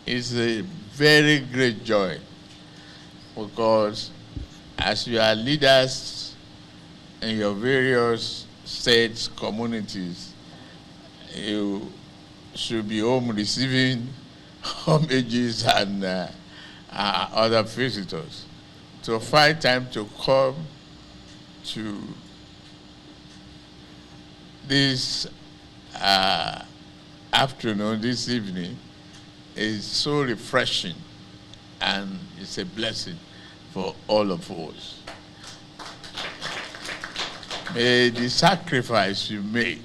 It's a very great joy because as you are leaders in your various states, communities, you should be home receiving homages and other visitors. To find time to come to this afternoon, this evening, is so refreshing, and it's a blessing for all of us. May the sacrifice you made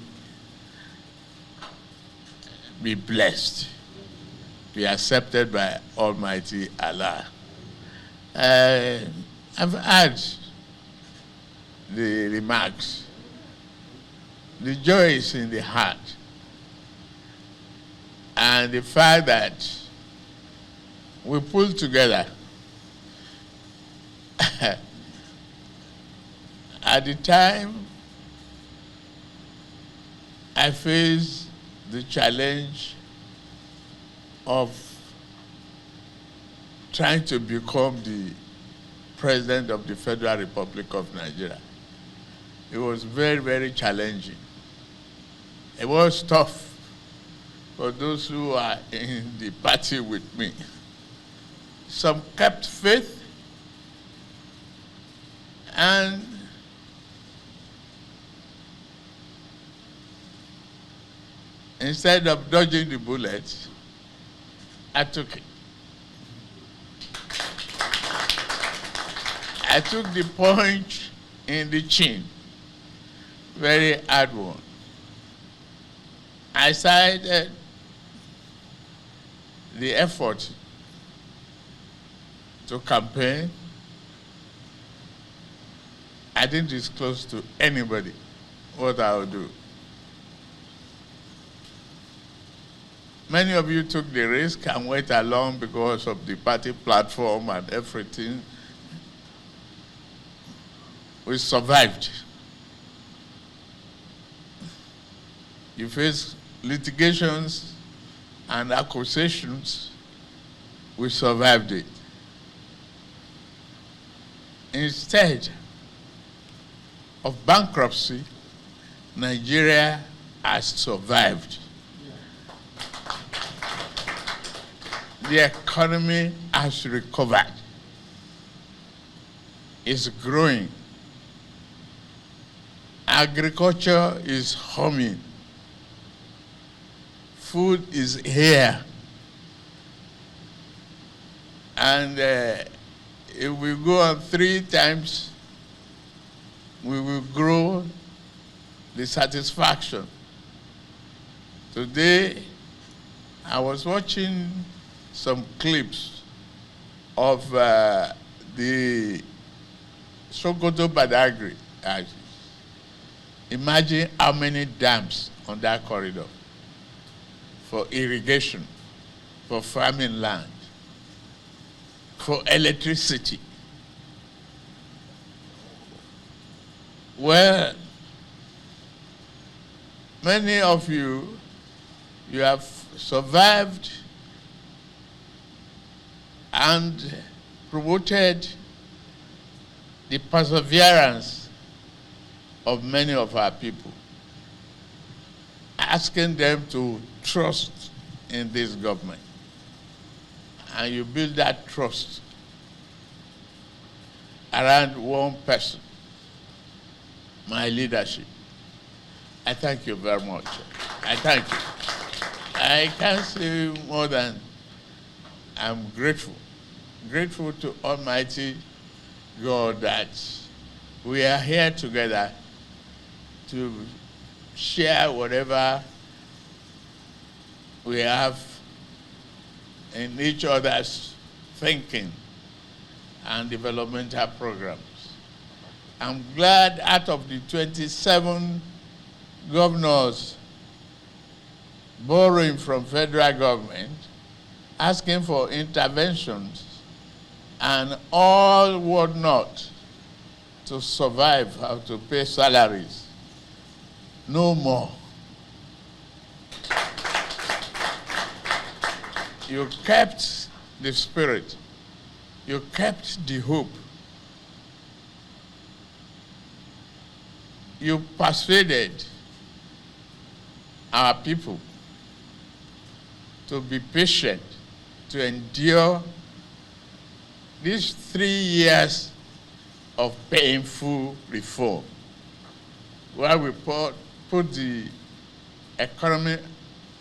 be blessed, be accepted by Almighty Allah. I've heard the remarks. The joy is in the heart. And the fact that we pull together at the time I faced the challenge of trying to become the President of the Federal Republic of Nigeria. It was very, very challenging. It was tough for those who are in the party with me. Some kept faith, and instead of dodging the bullet, I took it. I took the punch in the chin, very hard one. I started the effort to campaign. I didn't disclose to anybody what I would do. Many of you took the risk and went along because of the party platform and everything. We survived. You face litigations and accusations. We survived it. Instead of bankruptcy, Nigeria has survived. The economy has recovered. It's growing. Agriculture is humming. Food is here. And if we go on 3 times, we will grow the satisfaction. Today, I was watching some clips of the Sokoto Badagry. Imagine how many dams on that corridor for irrigation, for farming land, for electricity. Well, many of you have survived and promoted the perseverance of many of our people, asking them to trust in this government. And you build that trust around one person, my leadership. I thank you very much. I thank you. I can't say more than I'm grateful. Grateful to Almighty God that we are here together to share whatever we have in each other's thinking and developmental programs. I'm glad out of the 27 governors borrowing from federal government, asking for interventions and all whatnot to survive, how to pay salaries. No more. You kept the spirit. You kept the hope. You persuaded our people to be patient, to endure these 3 years of painful reform, where we put the economy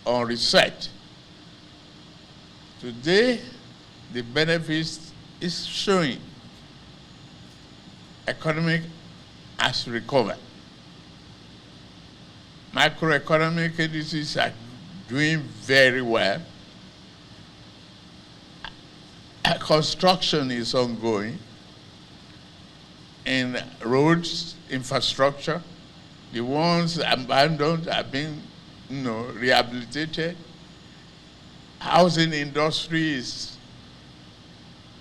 on reset. Today, the benefits is showing. Economic has recovered. Macroeconomic indices are doing very well. Construction is ongoing in roads, infrastructure. The ones abandoned are being rehabilitated. Housing industry is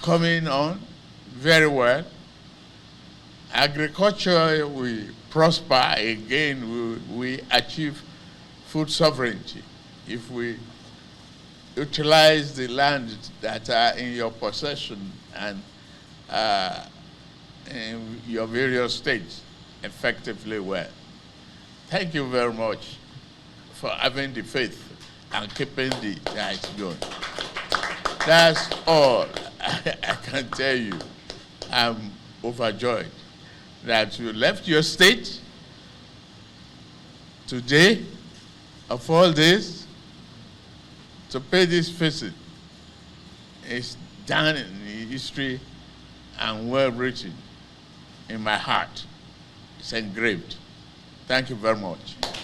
coming on very well. Agriculture will prosper again. We achieve food sovereignty if we utilize the land that are in your possession and in your various states effectively well. Thank you very much for having the faith and keeping the lights going. That's all I can tell you. I'm overjoyed that you left your state today, of all this, to pay this visit. It's done in history and well written in my heart. It's engraved. Thank you very much.